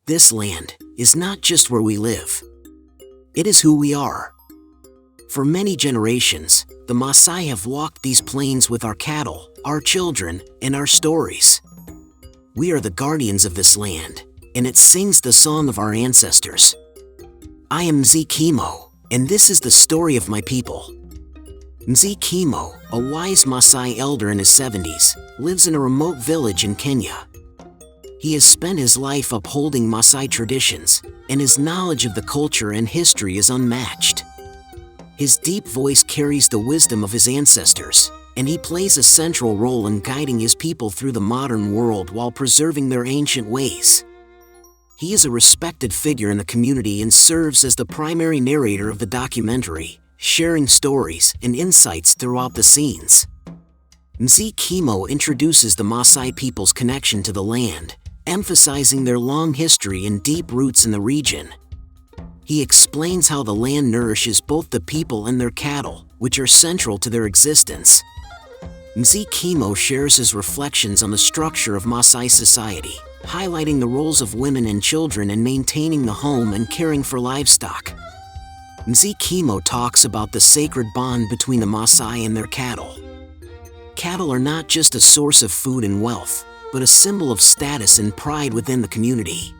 This land is not just where we live. It is who we are. For many generations, the Maasai have walked these plains with our cattle, our children, and our stories. We are the guardians of this land, and it sings the song of our ancestors. I am Mzee Kimo, and this is the story of my people. Mzee Kimo, a wise Maasai elder in his 70s, lives in a remote village in Kenya. He has spent his life upholding Maasai traditions, and his knowledge of the culture and history is unmatched. His deep voice carries the wisdom of his ancestors, and he plays a central role in guiding his people through the modern world while preserving their ancient ways. He is a respected figure in the community and serves as the primary narrator of the documentary, sharing stories and insights throughout the scenes. Mzee Kimo introduces the Maasai people's connection to the land, emphasizing their long history and deep roots in the region. He explains how the land nourishes both the people and their cattle, which are central to their existence. Mzee Kimo shares his reflections on the structure of Maasai society, highlighting the roles of women and children in maintaining the home and caring for livestock. Mzee Kimo talks about the sacred bond between the Maasai and their cattle. Cattle are not just a source of food and wealth, but a symbol of status and pride within the community.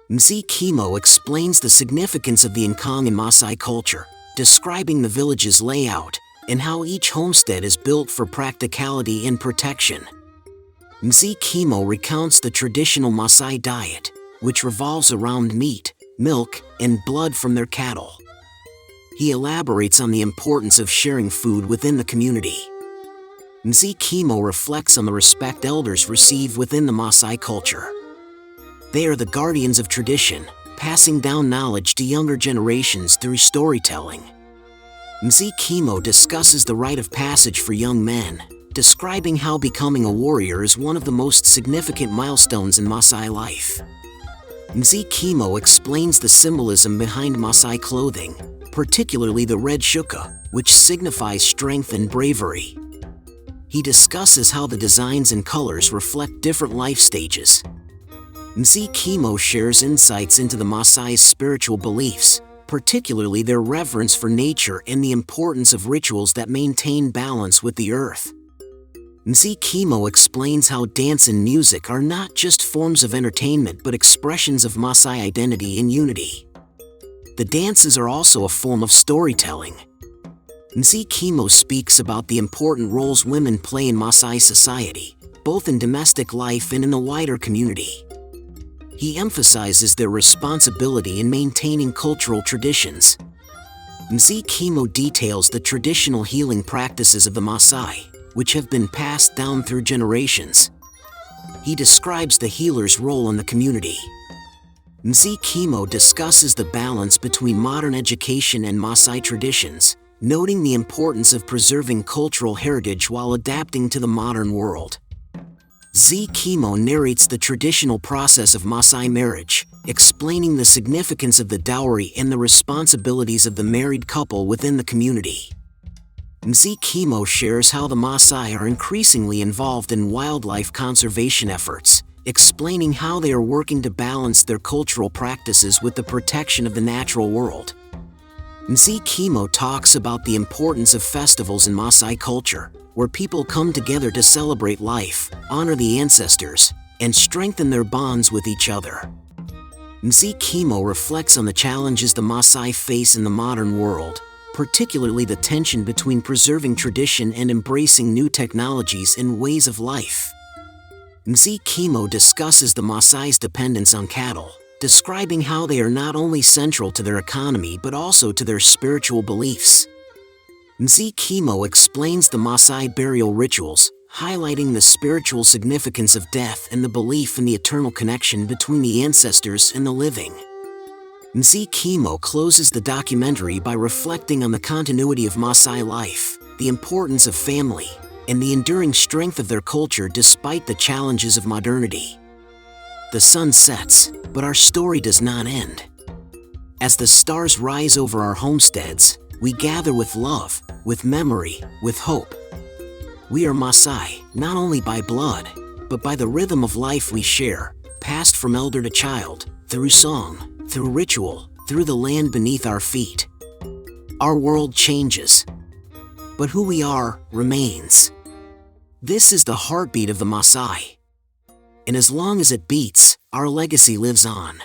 Mzee Kimo explains the significance of the Nkong in Maasai culture, describing the village's layout and how each homestead is built for practicality and protection. Mzee Kimo recounts the traditional Maasai diet, which revolves around meat, milk, and blood from their cattle. He elaborates on the importance of sharing food within the community. Mzee Kimo reflects on the respect elders receive within the Maasai culture. They are the guardians of tradition, passing down knowledge to younger generations through storytelling. Mzee Kimo discusses the rite of passage for young men, describing how becoming a warrior is one of the most significant milestones in Maasai life. Mzee Kimo explains the symbolism behind Maasai clothing, particularly the red shuka, which signifies strength and bravery. He discusses how the designs and colors reflect different life stages. Mzee Kimo shares insights into the Maasai's spiritual beliefs, particularly their reverence for nature and the importance of rituals that maintain balance with the earth. Mzee Kimo explains how dance and music are not just forms of entertainment but expressions of Maasai identity and unity. The dances are also a form of storytelling. Mzee Kimo speaks about the important roles women play in Maasai society, both in domestic life and in the wider community. He emphasizes their responsibility in maintaining cultural traditions. Mzee Kimo details the traditional healing practices of the Maasai, which have been passed down through generations. He describes the healer's role in the community. Mzee Kimo discusses the balance between modern education and Maasai traditions, noting the importance of preserving cultural heritage while adapting to the modern world. Mzee Kimo narrates the traditional process of Maasai marriage, explaining the significance of the dowry and the responsibilities of the married couple within the community. Mzee Kimo shares how the Maasai are increasingly involved in wildlife conservation efforts, explaining how they are working to balance their cultural practices with the protection of the natural world. Mzee Kimo talks about the importance of festivals in Maasai culture, where people come together to celebrate life, honor the ancestors, and strengthen their bonds with each other. Mzee Kimo reflects on the challenges the Maasai face in the modern world, particularly the tension between preserving tradition and embracing new technologies and ways of life. Mzee Kimo discusses the Maasai's dependence on cattle, describing how they are not only central to their economy but also to their spiritual beliefs. Mzee Kimo explains the Maasai burial rituals, highlighting the spiritual significance of death and the belief in the eternal connection between the ancestors and the living. Mzee Kimo closes the documentary by reflecting on the continuity of Maasai life, the importance of family, and the enduring strength of their culture despite the challenges of modernity. The sun sets, but our story does not end. As the stars rise over our homesteads, we gather with love, with memory, with hope. We are Maasai, not only by blood, but by the rhythm of life we share, passed from elder to child, through song, through ritual, through the land beneath our feet. Our world changes, but who we are remains. This is the heartbeat of the Maasai. And as long as it beats, our legacy lives on.